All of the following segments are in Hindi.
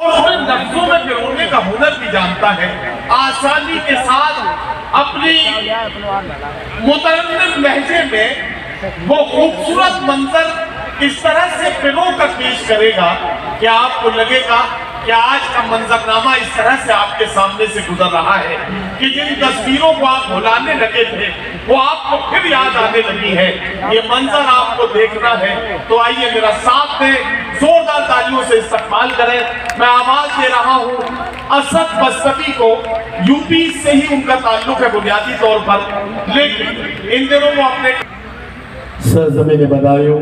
और लफ्जों में पिरोने का हुनर भी जानता है। आसानी के साथ अपनी मुतरन्निम लहजे में वो खूबसूरत मंजर इस तरह से पिरो कर पेश करेगा कि आपको लगेगा कि आज का मंजरनामा इस तरह से आपके सामने से गुजर रहा है कि जिन तस्वीरों को आप भुलाने लगे थे वो आपको फिर याद आने लगी है। ये मंजर आपको देखना है तो आइए मेरा साथ दें, जोरदार तालियों से इस्तकबाल करें। मैं आवाज दे रहा हूँ असद बस्तवी को। यूपी से ही उनका ताल्लुक है बुनियादी तौर पर, लेकिन इन दिनों वो अपने सरज़मीन बदायूं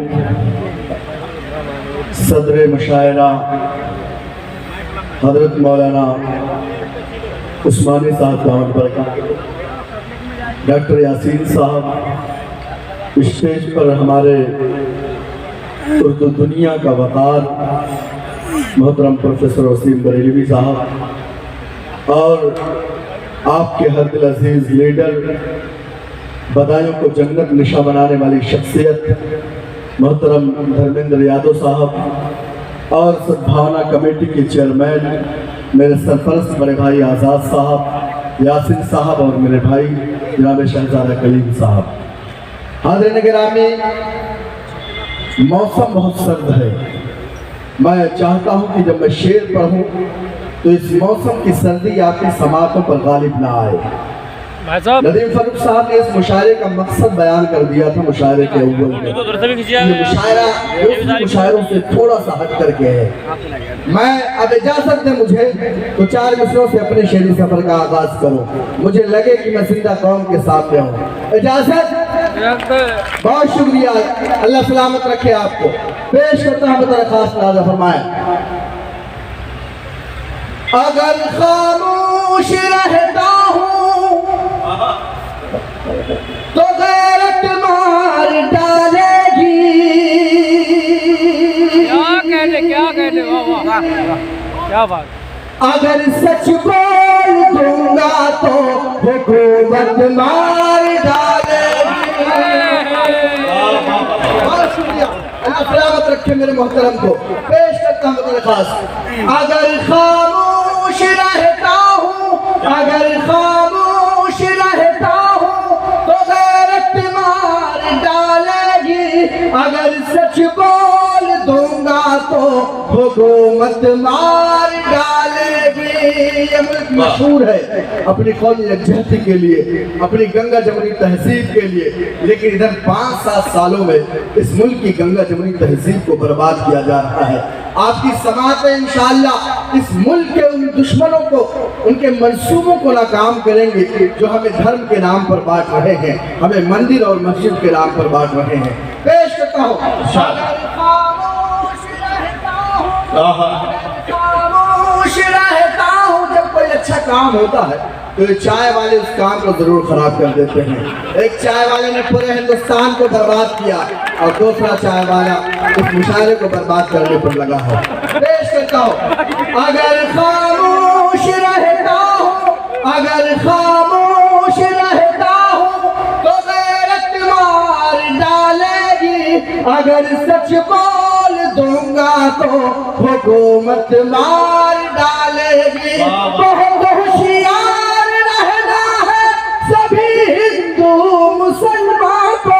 सदर मुशायरा हजरत मौलाना उस्मानी साहब दामद बरकत, डॉक्टर यासीन साहब, स्टेज पर हमारे उर्दू दुनिया का वक़ार मोहतरम प्रोफेसर वसीम बरेलवी साहब और आपके हर दिल अजीज़ लीडर, बदायूं को जन्नत निशा बनाने वाली शख्सियत मोहतरम धर्मेंद्र यादव साहब और सद्भावना कमेटी के चेयरमैन मेरे सरपरस्त बड़े भाई आज़ाद साहब, यासिन साहब और मेरे भाई जनाब शहजादा कलीम साहब। हाज़िरीन गिरामी, मौसम बहुत सर्द है। मैं चाहता हूँ कि जब मैं शेर पढ़ूँ तो इस मौसम की सर्दी आपकी समातों पर गालिब ना आए। नदीम फारूक साहब ने इस मुशायरे का मकसद बयान कर दिया था मुशायरे के अव्वल में। ये मुशायरा दूसरे मुशायरों से थोड़ा सा हट करके है। मैं अब इजाजत दें मुझे तो 4 मिसरों से अपने शेरी सफर का आगाज करूं, मुझे लगे कि मैं जिंदा कौम के सामने हूं। इजाजत, बहुत शुक्रिया, अल्लाह सलामत रखे आपको। पेश करता हूं बता खास नाज़ फरमाए। अगर खामोश रहता हूं तो गैरत मार डालेगी। क्या कहते क्या बात। अगर सच बोल दूंगा तो हुकूमत मार डालेगी। बहुत शुक्रिया, अल्लाह सलामत रखे मेरे मोहतरम को। पेश करता हूँ बतौर खास। अगर खामोश रहता हूँ, अगर खामोश रहता हूँ तो गैरत मार डालेगी। अगर सच बोल दूंगा तो हुकूमत मार डालेगी। ये मुल्क मशहूर है अपनी कौमी यकजहती के लिए, अपनी गंगा जमुनी तहजीब के लिए, लेकिन इधर 5-7 सालों में इस मुल्क की गंगा जमुनी तहजीब को बर्बाद किया जा रहा है। आपकी समात में इंशाअल्लाह इस मुल्क के उन दुश्मनों को, उनके मंसूबों को नाकाम करेंगे जो हमें धर्म के नाम पर बांट रहे हैं, हमें मंदिर और मस्जिद के नाम पर बांट रहे हैं। पेश करता हूँ, खामोश रहता हूँ। जब कोई अच्छा काम होता है तो ये चाय वाले उस काम को जरूर खराब कर देते हैं। एक चाय वाले ने पूरे हिंदुस्तान को बर्बाद किया और दूसरा चाय वाला इस मुशायरे को बर्बाद करने पर लगा है। पेश करता हूँ, अगर खामोश रहता हूँ, अगर खामोश रहता हूँ तो गैरत मार डालेगी। अगर सच बोल दूंगा तो हुकूमत मार डालेगी। बहुत होशियार रहना है सभी हिंदू मुसलमान को,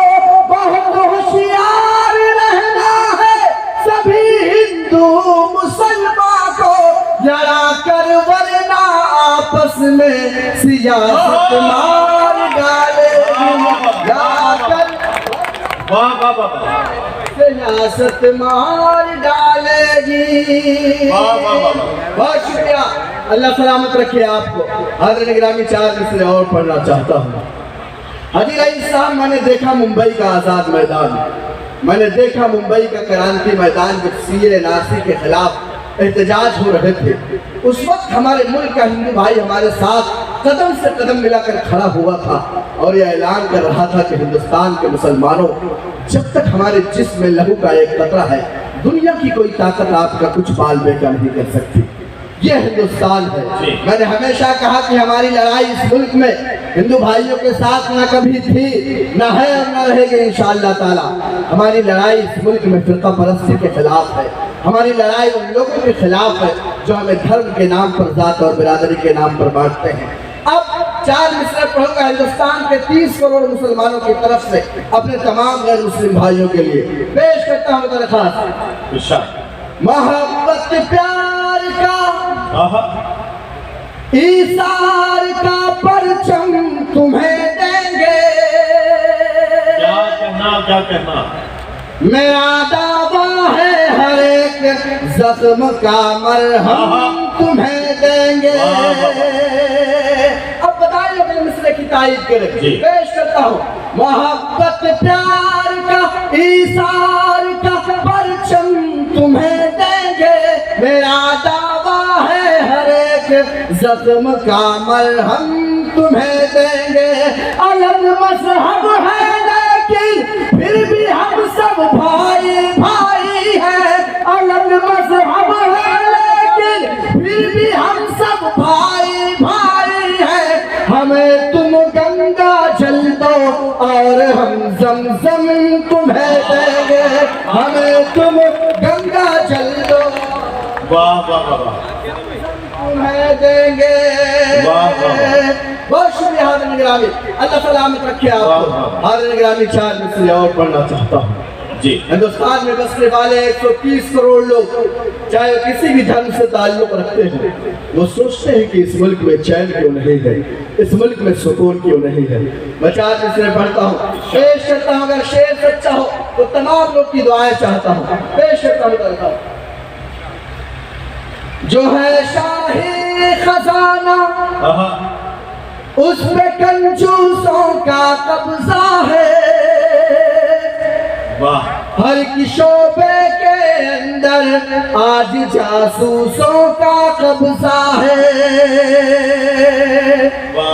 बहुत होशियार रहना है सभी हिंदू मुसलमान को। जरा कर वरना आपस में सियासत मार डालेगी। जाकर सियासत मार डालेगी। बहुत शुक्रिया, अल्लाह सलामत रखे आपको। हाज़िरीन गिरामी, 4 मिसरे और पढ़ना चाहता हूँ। हाजी रईस साहब, मैंने देखा मुंबई का आज़ाद मैदान, मैंने देखा मुंबई का क्रांति मैदान जब सीए नासी के खिलाफ एहतजाज हो रहे थे। उस वक्त हमारे मुल्क का हिंदू भाई हमारे साथ कदम से कदम मिलाकर खड़ा हुआ था और यह ऐलान कर रहा था कि हिंदुस्तान के मुसलमानों, जब तक हमारे जिस्म में लहू का एक कतरा है, दुनिया की कोई ताकत आपका कुछ बाल बेका नहीं कर सकती। ये हिंदुस्तान है। जी। मैंने हमेशा कहा कि हमारी लड़ाई इस मुल्क में हिंदू भाइयों के साथ न कभी थी, न है और न रहेगी इंशाअल्लाह ताला। हमारी लड़ाई इस मुल्क में फिरका परस्ती के खिलाफ है। हमारी लड़ाई उन लोगों के खिलाफ है जो हमें धर्म के नाम पर, जात और बिरादरी के नाम पर बांटते हैं। अब 4 मिसरे पढ़ूंगा हिंदुस्तान के 30 करोड़ मुसलमानों की तरफ से अपने तमाम गैर मुस्लिम भाइयों के लिए पेश करता हूँ दरख्वास्त। इरशाद। मोहब्बत प्यार का आहा। ईसार का परचम तुम्हें देंगे। क्या कहना मेरा दावा है हर एक जख्म का मरहम तुम्हें देंगे। अब बताइए अपने मिसरे की तारीफ करें। पेश करता हूँ। मोहब्बत प्यार का ईसार का परचम तुम्हें देंगे। मेरा दावा है हर एक जख्म का मरहम तुम्हें देंगे। अलग मजहब है लेकिन फिर भी हम सब भाई भाई हैं। अलग मजहब है लेकिन फिर भी हम सब भाई भाई हैं। हमें तुम गंगा जल दो और हम जमजम तुम्हें देंगे। हमें तुम गंगा जल दो, वाह वाह वाह, तुम्हें देंगे। वाह वाह। बहुत शुक्रिया हाज़िर निगरानी, अल्लाह सलामत रखे आपको। हाज़िर निगरानी 4 मिसरे और पढ़ना चाहता हूँ जी। हिंदुस्तान में बसने वाले 130 करोड़ लोग चाहे किसी भी धर्म से ताल्लुक रखते हैं, वो सोचते हैं कि इस मुल्क में चैन क्यों नहीं है, इस मुल्क में सुकून क्यों नहीं है। मैं 4 मिसरे पढ़ता हूँ, पेश करता हूँ। अगर शेर सच्चा हो तो तमाम लोग की दुआएं चाहता हूँ। पेश करता हूँ। जो है शाही खजाना उस पे कंजूसों का कब्जा है। वाह। हर की शोबे के अंदर आज जासूसों का कब्जा है।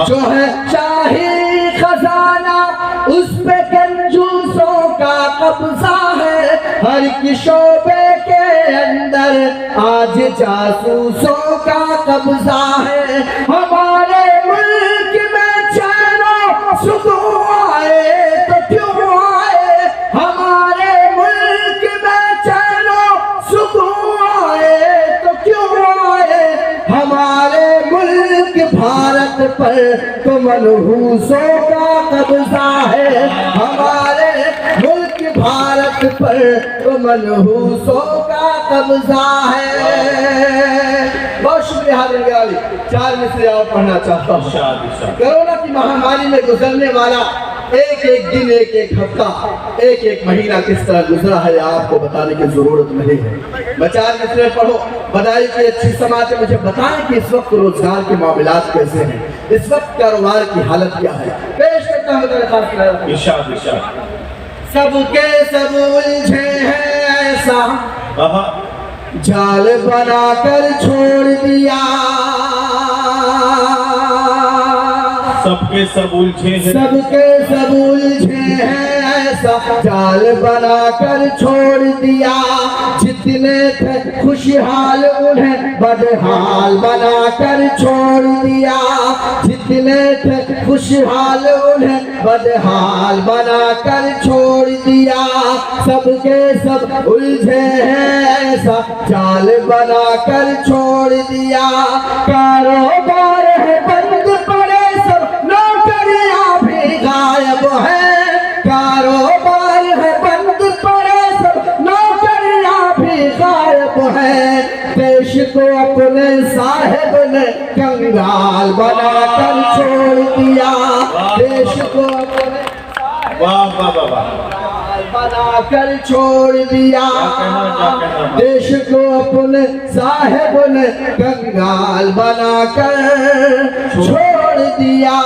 जो है शाही खजाना उस पे कंजूसों का कब्जा है। हर की शोबे के अंदर आज जासूसों का कब्जा है। हमारे मुल्क में चैनो सुकून आए तो क्यों आए। हमारे मुल्क में चैनो सुकून आए तो क्यों आए। हमारे मुल्क भारत पर तो मनहूसों का कब्जा है। हमारे मुल्क भारत पर तो मनहूसों का कब्जा है। बहुत शुक्रिया हाज़िर निगरानी। 4 मिसरे और पढ़ना चाहता हूँ। कोरोना की महामारी में गुजरने वाला एक एक दिन, एक एक हफ्ता, एक एक महीना किस तरह गुजरा है आपको बताने की जरूरत नहीं है। मैं 4 मिसरे पढ़ो, बधाई की अच्छी समाज है। मुझे बताएं कि इस वक्त रोजगार के मामलात कैसे हैं, इस वक्त कारोबार की हालत क्या है। पेश करता हूँ। इरशाद इरशाद। सबके सब उलझे हैं ऐसा जाल बनाकर छोड़ दिया। सबके सब उलझे हैं, सबके सब उलझे हैं ऐसा जाल बनाकर छोड़ दिया। जितने थे खुशहाल उन्हें बदहाल बनाकर छोड़ दिया। जितने थे खुशहाल उन्हें बदहाल बनाकर छोड़ दिया। सबके सब उलझे हैं ऐसा जाल बनाकर छोड़ दिया। कारोबार है बंद पड़े सब, नौकरियां भी गायब है। कारोबार है बंद पड़े सब, नौकरियां भी गायब है। देश को अपने साहिब ने कंगाल बनाकर छोड़ दिया। देश को अपने वाह वाह वाह वाह, बनाकर छोड़ दिया। देश को अपने साहिब ने कंगाल बनाकर छोड़ दिया।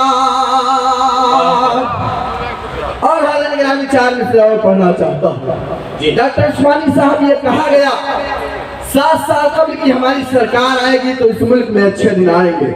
और हाज़िर निगरानी 4 मिसरे और पढ़ना चाहता हूँ। डॉक्टर उस्मानी साहब, ये कहा गया 7 साल कबल की हमारी सरकार आएगी तो इस मुल्क में अच्छे दिन आएंगे।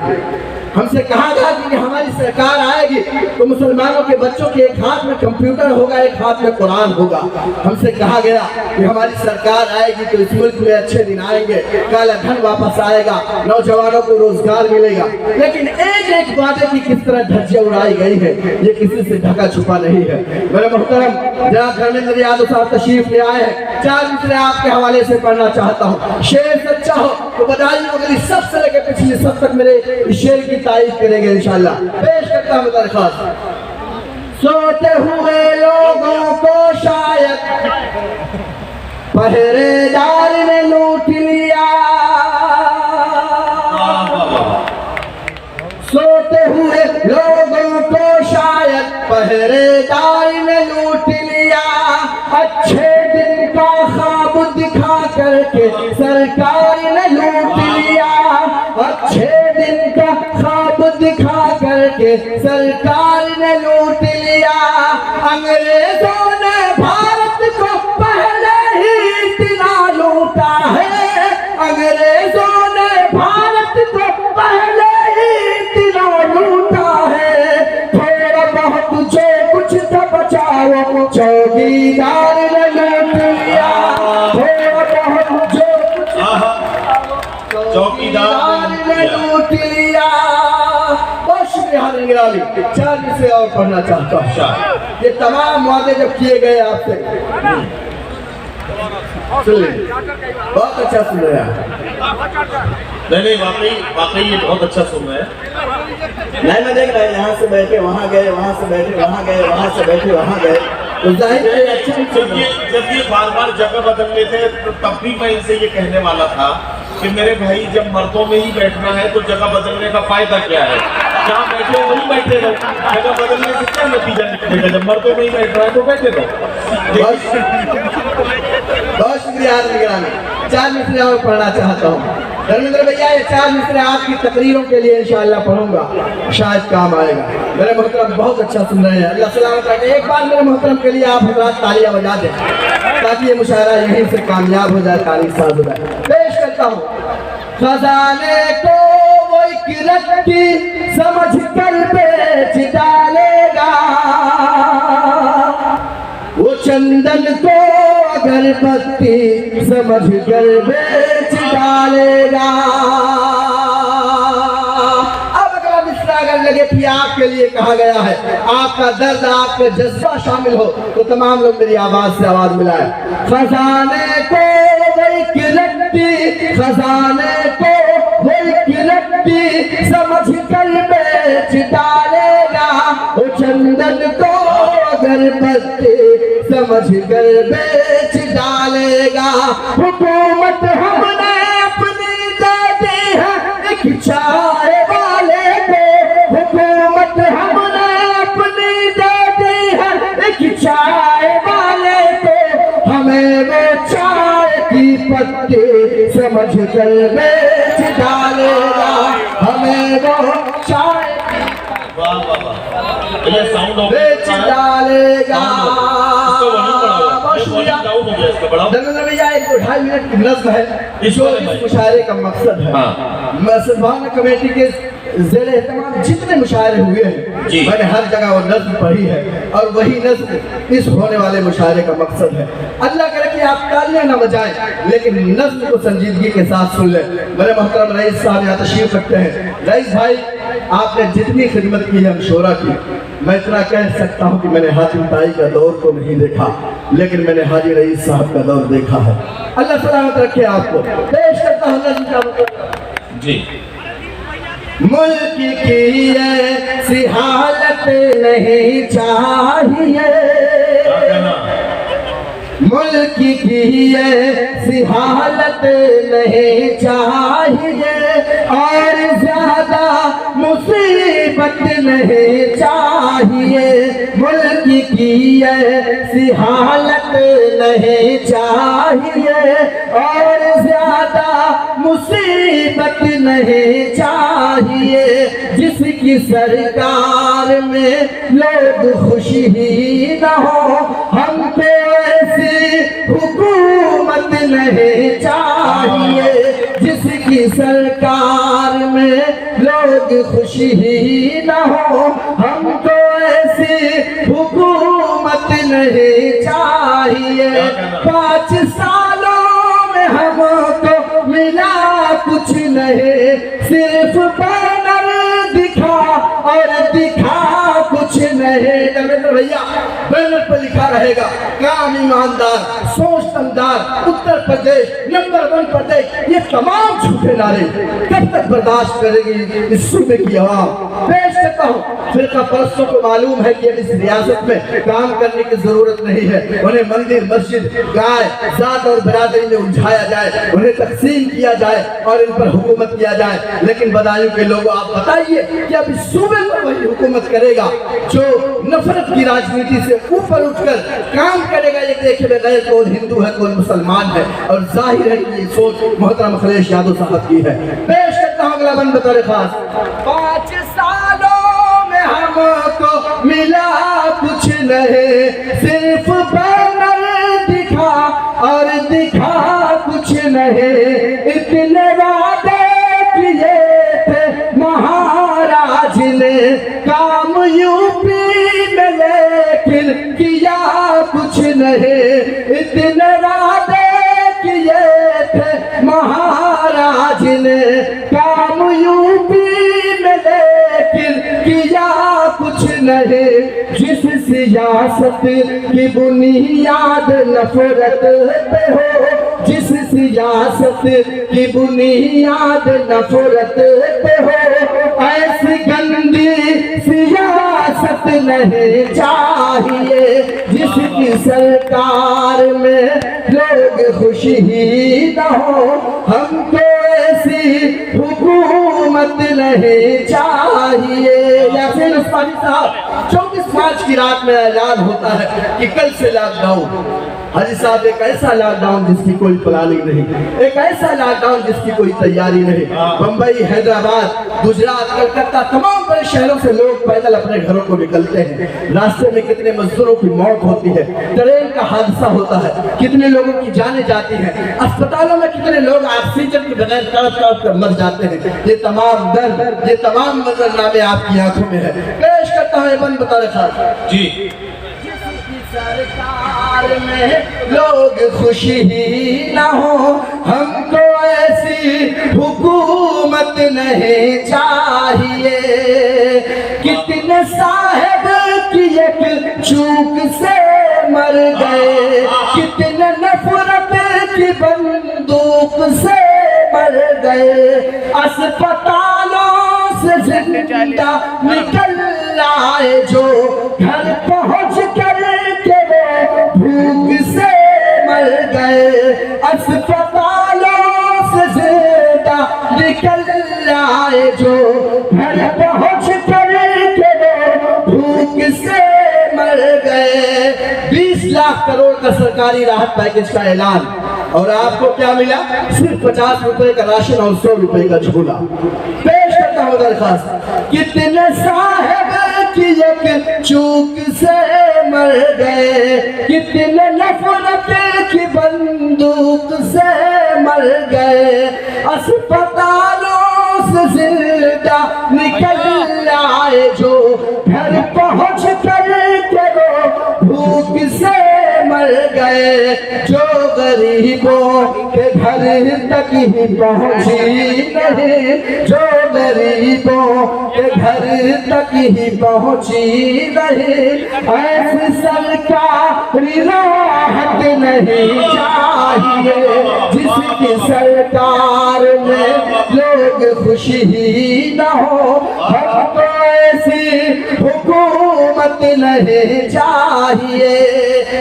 हमसे कहा गया कि हमारी सरकार आएगी तो मुसलमानों के बच्चों के एक हाथ में कंप्यूटर होगा, एक हाथ में कुरान होगा। हमसे कहा गया कि हमारी सरकार आएगी तो इस मुल्क में अच्छे दिन आएंगे, काला धन वापस आएगा, नौजवानों को रोजगार मिलेगा। लेकिन एक एक वादे की किस तरह धज्जियां उड़ाई गई है ये किसी से ढका छुपा नहीं है। मेरे मोहतरम जनाब धर्मेंद्र यादव साहब तशरीफ ले आए हैं, 4 मिसरे आपके हवाले से पढ़ना चाहता हूँ। शेर सच्चा हो तो बदायूं अगली सबसे लेकर पिछली सब तक मेरे इस शेर की तारीफ करेंगे इंशाल्लाह। पेश करता हूँ दरख्वास्त। सोते हुए लोगों को शायद पहरेदार ने लूट लिया, सोते हुए लोगों को शायद पहरेदार ने लूट लिया। अच्छे दिन का ख्वाब दिखा करके सरकार ने लूट लिया, अच्छे दिन का ख्वाब दिखा करके सरकार ने लूट लिया। अंग्रेजों ने भारत को पहले ही इतना लूटा है, अंग्रेजों ने भारत को पहले ही इतना लूटा है। थोड़ा बहुत जो कुछ था बचाओ चौकीदार ने लूट लिया, थोड़ा बहुत जो कुछ चौकीदार ने लूट लिया। बहुत शुक्रिया निगरानी। 4 मिसरे और पढ़ना चाहता हूँ। ये तमाम वादे जब किए गए आपसे सुन लीजिए, बहुत अच्छा सुन रहे हैं। नहीं वाकई ये बहुत अच्छा सुन रहे हैं। नहीं मैं देख रहा है, यहाँ से बैठे वहाँ गए, वहाँ से बैठे वहाँ गए, वहाँ से बैठे वहाँ गए, तो जाहिर है अच्छा जब ये बार जगह बदलते थे तो तब भी मैं इनसे ये कहने वाला था कि मेरे भाई जब मर्दों में ही बैठना है तो जगह बदलने का फायदा क्या है? जहाँ बैठे वहीं बैठे रहो, जगह बदलने से क्या नतीजा निकलेगा? जब मर्दों में ही बैठना है तो बैठे रहो। बहुत शुक्रिया निगरानी। 4 मिसरे और पढ़ना चाहता हूँ। धर्मेंद्र भैया ये 4 मिसरे आपकी तकरीरों के लिए इंशाअल्लाह पढ़ूंगा, शायद काम आएगा। मेरे मोहतरम बहुत अच्छा सुन रहे हैं, अल्लाह सलामत रखे। एक बार मेरे मोहतरम के लिए आप हज़रात तालियां बजा दें ताकि ये मुशायरा यहीं से कामयाब हो जाए, तारीफ साज हो जाए। पेश करता हूँ। खजाने को वो एक रत्ती समझ कर बेच डालेगा, वो चंदन को अगरबत्ती समझ कर बेच डालेगा। अब अगला मिसरा अगर लगे कि आपके लिए कहा गया है, आपका दर्द आपका जज्बा शामिल हो तो तमाम लोग मेरी आवाज से आवाज मिलाए। खजाने को वही किरती, खजाने को वही किरती समझ कर बेच डालेगा, वो चंदन को अगरबत्ती समझ कर बेच डालेगा। हुकूमत हमने अपनी दे दी है एक चाय वाले को, हुकूमत हमने अपनी दे दी है एक चाय वाले को, हमें वो चाय की पत्ती समझ कर बेच डालेगा, हमें वो चाय बेच डालेगा। भैया 1-2.5 मिनट की नज़्म है, जो इस मुशायरे का मकसद है। मसलमान कमेटी के ज़ेरे एहतमाम जितने मुशायरे हुए हैं मैंने हर जगह वो नज़्म पढ़ी है और वही नज़्म इस होने वाले मुशायरे का मकसद है। अल्लाह करे कि आप तालियां ना बजाएं लेकिन नज़्म को संजीदगी के साथ सुन लें। मेरे मोहतरम रईस साहब यहाँ तशरीफ रखते हैं। रईस भाई आपने जितनी खिदमत की है हमशोरा की, मैं इतना कह सकता हूँ कि मैंने हातिम ताई का दौर को नहीं देखा लेकिन मैंने हाजी रईस साहब का दौर देखा है। अल्लाह सलामत रखे आपको। पेश करता हूँ जी। मुल्क की ऐसी हालत नहीं चाहिए, मुल्क की ऐसी हालत नहीं चाहिए, और ज्यादा मुसीबत नहीं चाहिए, मुल्क की ऐसी हालत नहीं चाहिए, और ज्यादा मुसीबत नहीं चाहिए, जिसकी सरकार में लोग खुशी ही न हो, हम पे ऐसी हुकूमत नहीं चाहिए, जिसकी सरकार में लोग खुशी ही न हो, हमको ऐसी हुकूमत नहीं चाहिए। 5 सालों में हमको मिला कुछ नहीं, सिर्फ बैनर दिखा और दिखा कुछ नहीं। नरेंद्र भैया बैनर पर लिखा रहेगा काम ईमानदार, सोच समझदार, उत्तर प्रदेश नंबर 1 प्रदेश, ये तमाम झूठे नारे कब तक बर्दाश्त करेगी इस सूबे की आवाम। पेश करता हूँ, फिरका परस्तों को मालूम है कि इस रियासत में काम करने की जरूरत नहीं है, उन्हें मंदिर मस्जिद गाय जात और बरादरी में उलझाया जाए, उन्हें तकसीम किया जाए और इन पर हुकूमत किया जाए। लेकिन बदायूं के लोगों आप बताइए कि अब इस सूबे पर वही हुकूमत करेगा जो नफरत की राजनीति से ऊपर उठकर काम करेगा। ये देखे बगैर कौन हिंदू है कौन मुसलमान है, और जाहिर है कि ये सोच मोहतरम अखिलेश यादव साहब की है। पेश करता हूँ अगला बंद बतौर खास। 5 सालों में हमको मिला कुछ नहीं, सिर्फ बैनर दिखा और दिखा कुछ नहीं। इतने वादे किए थे महाराज ने काम यूपी में, लेकिन किया कुछ नहीं। इतने वादे किए थे महाराज ने काम यूपी में, लेकिन किया कुछ नहीं। जिस सियासत की बुनियाद नफरत पे हो, जिस सियासत की बुनियाद नफरत पे हो, ऐसी गंदी सियासत नहीं चाहिए। जिसकी सरकार में लोग खुशी ही न हो, हमको ऐसी हुकूमत नहीं चाहिए। यासीन उस्मानी साहब 24 मार्च की रात में ऐलान होता है कि कल से लॉकडाउन। हाजी साहब एक ऐसा लॉकडाउन जिसकी कोई प्लानिंग नहीं, एक ऐसा लॉकडाउन जिसकी कोई तैयारी नहीं। बंबई, हैदराबाद, गुजरात, कलकत्ता तमाम बड़े शहरों से लोग पैदल अपने घरों को निकलते हैं। रास्ते में कितने मजदूरों की मौत होती है, ट्रेन का हादसा होता है, कितने लोगों की जानें जाती हैं, अस्पतालों में कितने लोग ऑक्सीजन के बगैर तड़प तड़प कर मर जाते हैं। ये तमाम दर्द, ये तमाम मंजरनामे आपकी आंखों में है। पेश करता हूँ बन बता रखा जी। सरकार में लोग खुशी ही न हो, हमको ऐसी हुकूमत नहीं चाहिए। कितने साहब की एक चूक से मर गए, कितने नफरत की बंदूक से मर गए। अस्पतालों से जिंदा निकल आए जो, घर पहुंच कर भूख से मर गए। अस्पतालों से जिंदा निकल आए जो, घर पहुंच कर भूख से मर गए। 20 लाख करोड़ का सरकारी राहत पैकेज का ऐलान, और आपको क्या मिला? सिर्फ 50 रुपए का राशन और 100 रुपए का झोला। पेश करता हूँ दरखास्त। कितने साहब की एक चूक से मर गए, कितने नफरत की बंदूक से मर गए। अस्पतालों से जिंदा निकल आए जो, घर पहुंच कर भूख से मर गए। जो गरीबों के घर तक ही पहुंची नहीं, जो गरीबों के घर तक ही पहुंची नहीं, ऐसी सरकारी राहत नहीं चाहिए। जिसकी सरकार में लोग खुशी ही न हो, हमको ऐसी हुकूमत नहीं चाहिए।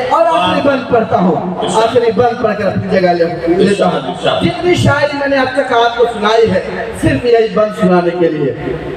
और आखिरी बंद पढ़ता हूँ, आखिरी बंद पढ़कर अपनी जगह लेता हूँ। जितनी शायरी मैंने अब तक आपको सुनाई है, सिर्फ यही बंद सुनाने के लिए।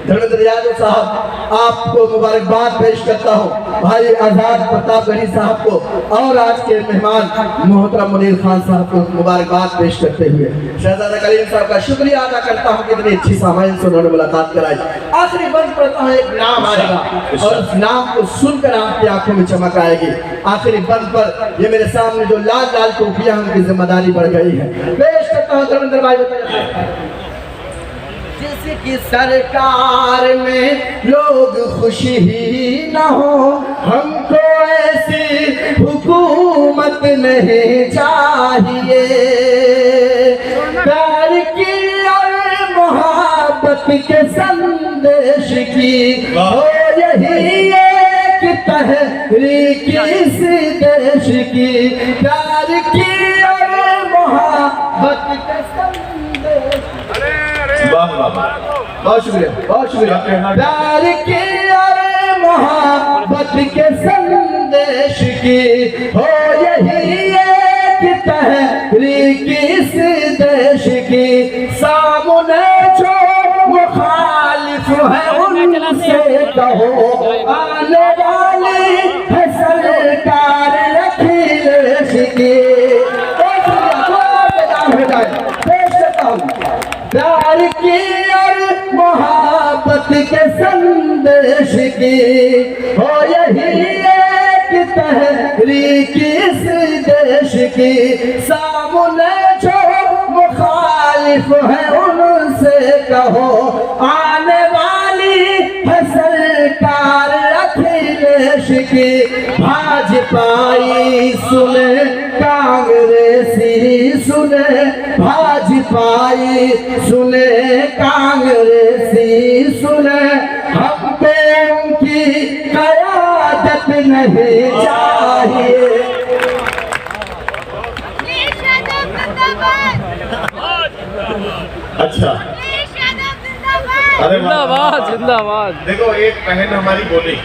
धर्मेंद्र यादव साहब आपको मुबारकबाद पेश करता हूँ, भाई आजाद प्रतापगढ़ी साहब को और आज के मेहमान मोहतरम मुनीर खान साहब को मुबारकबाद पेश करते हुए शहजादा कलीम साहब का शुक्रिया अदा करता हूँ, कितनी अच्छी सामाइन से उन्होंने मुलाकात कराई। आखिरी बंद पढ़ता हूँ, एक नाम आएगा और उस नाम को सुनकर आपकी आंखों में चमक आएगी। आखिरी बंद पर ये मेरे सामने जो लाल लाल टोपियां, उनकी जिम्मेदारी बढ़ गई है। पेश करता हूँ धर्मेंद्र भाई। जिसकी सरकार में लोग खुश ही न हो, हमको ऐसी हुकूमत नहीं चाहिए। प्यार की और मोहब्बत के संदेश की हो यही एक तहरीक इस देश की। प्यार की और मोहब्बत के संदेश। वाह वाह वाह, बहुत शुक्रिया, बहुत शुक्रिया। प्यार की और मोहब्बत के संदेश की हो यही एक तहरीक इस देश की। सामने जो मुखालिफ है उनसे कहो, आने वाली है सरकार अखिलेश की। प्यार की और मोहब्बत के संदेश की हो यही एक तहरीक इस देश की। सामने जो मुखालिफ है उनसे कहो, आने वाली है सरकार अखिलेश की। भाजपाई सुने, कांग्रेसी सुने, भाजपाई सुने, कांग्रेसी सुने, हम पे उनकी क़यादत नहीं चाहिए। अच्छा, अरे वाह। जिंदाबाद जिंदाबाद। देखो, एक बहन हमारी बोली